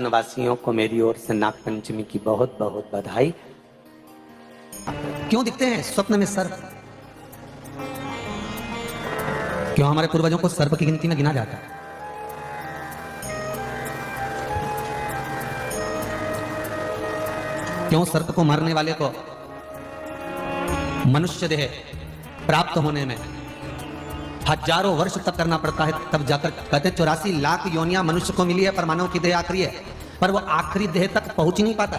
वासियों को मेरी ओर से नागपंचमी की बहुत बहुत बधाई। क्यों दिखते हैं स्वप्न में सर्प? क्यों हमारे पूर्वजों को सर्प की गिनती में गिना जाता है? क्यों सर्प को मारने वाले को मनुष्य देह प्राप्त होने में हजारों वर्ष तक करना पड़ता है, तब जाकर कहते 84 लाख योनियां मनुष्य को मिली है, पर मानव की देह आखिरी है, पर वो आखिरी देह तक पहुंच ही नहीं पाता,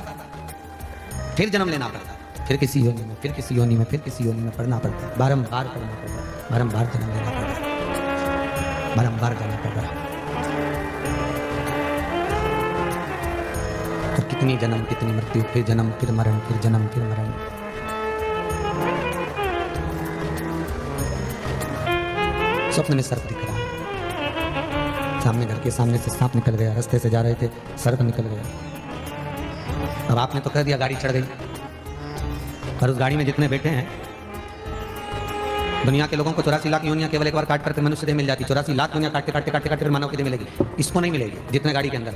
फिर जन्म लेना पड़ता है, फिर किसी योनि में, फिर किसी योनि में, फिर किसी योनि में पढ़ना पड़ता है, बारंबार पढ़ना पड़ता है, बारंबार जन्म लेना पड़ता है, बारंबार जाना पड़ता है। तो कितनी जन्म कितनी मृत्यु, फिर जन्म फिर मरण, फिर जन्म फिर मरण। स्वप्न में सर्प दिख रहा है, सामने घर के सामने से सांप निकल गया, रास्ते से जा रहे थे सर्प निकल गया। अब आपने तो कह दिया गाड़ी चढ़ गई, पर उस गाड़ी में जितने बैठे हैं, दुनिया के लोगों को 84 लाख योनियां केवल एक बार काट करके मनुष्य देह मिल जाती, 84 लाख योनियां काटते काटते काटते काटते फिर मानव की देह मिलेगी, इसको नहीं मिलेगी जितने गाड़ी के अंदर।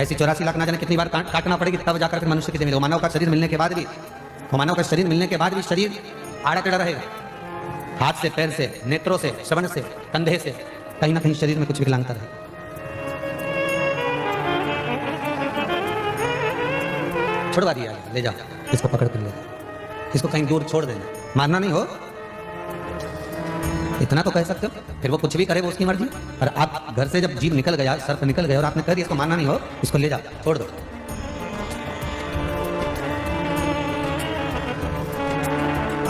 ऐसी 84 लाख ना जाने कितनी बार काटना पड़ेगी, तब जाकर फिर मनुष्य की देह मिलेगी। मानव का शरीर मिलने के बाद भी, मानव का शरीर मिलने के बाद भी शरीर आड़ा टेढ़ा रहेगा, हाथ से, पैर से, नेत्रों से, श्रवण से, कंधे से, कहीं ना कहीं शरीर में कुछ विकलांगता है। छोड़वा दिया, ले जाओ इसको, पकड़ कर ले जाओ, इसको कहीं दूर छोड़ देना, मारना नहीं हो, इतना तो कह सकते हो। फिर वो कुछ भी करे वो उसकी मर्जी, और आप घर से जब जीव निकल गया, सर्प निकल गया और आपने कह दिया इसको मारना नहीं हो, इसको ले जाओ, छोड़ दो।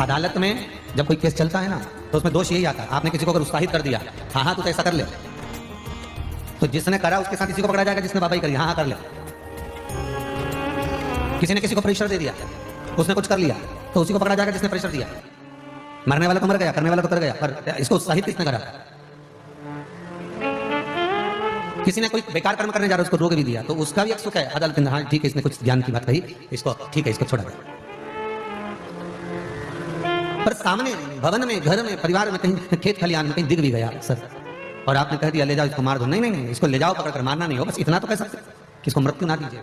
अदालत में जब कोई केस चलता है ना, तो उसमें दोष यही आता है, आपने किसी को अगर उत्साहित कर दिया, हाँ हाँ तू तो ऐसा कर ले, तो जिसने करा उसके साथ इसी को पकड़ा जाएगा जिसने बाबा ही करी, हाँ हाँ कर ले। किसी ने किसी को प्रेशर दे दिया, उसने कुछ कर लिया, तो उसी को पकड़ा जाएगा जिसने प्रेशर दिया। मरने वाला तो मर गया, करने वाला तो कर गया, पर इसको उत्साहित किसने करा? किसी ने कोई बेकार कर्म करने जा रहा है, उसको रोक भी दिया, तो उसका भी एक सुख है। अदालत ने हाँ ठीक है, इसने कुछ ज्ञान की बात कही, इसको ठीक है, इसको छोड़ा गया। पर सामने भवन में, घर में, परिवार में, कहीं खेत खलिहान में कहीं दिख भी गया सर, और आपने कह दिया ले जाओ इसको मार दो, नहीं नहीं नहीं, इसको ले जाओ पकड़ कर, मारना नहीं हो, बस इतना तो कह सकते कि इसको मृत्यु ना दीजिए।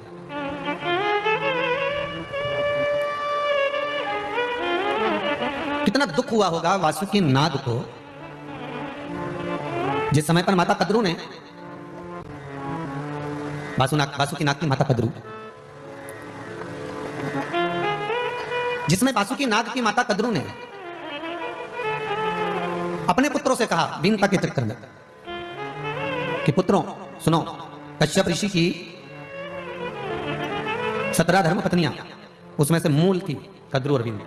कितना दुख हुआ होगा वासुकी नाग को, जिस समय पर माता कद्रू ने, वासुकी नाग की माता कद्रू, जिसमें वासुकी नाग की माता कद्रू ने अपने पुत्रों से कहा वीणता के चक्कर में कि पुत्रों सुनो, कश्यप ऋषि की 17 धर्म पत्नियां, उसमें से मूल थी कद्रू और वीणता।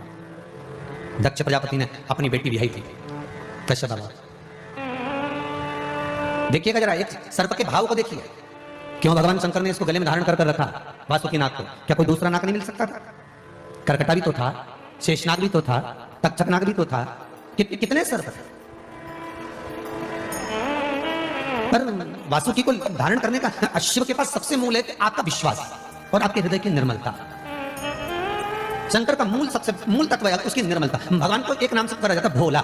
दक्ष प्रजापति ने अपनी बेटी ब्याही थी कश्यप बाबा। देखिएगा जरा, एक सर्प के भाव को देखिए, क्यों भगवान शंकर ने इसको गले में धारण कर कर रखा वासुकी नाग को? क्या कोई दूसरा नाग नहीं मिल सकता था? करकटा भी तो था, शेषनाग भी तो था, तक्षक नाग भी तो था, कितने सर्प थे, पर वासुकी को धारण करने का शिव के पास सबसे मूल है कि आपका विश्वास और आपके हृदय की निर्मलता। शंकर का मूल, सबसे मूल तत्व है उसकी निर्मलता। भगवान को एक नाम से कहा जाता है भोला,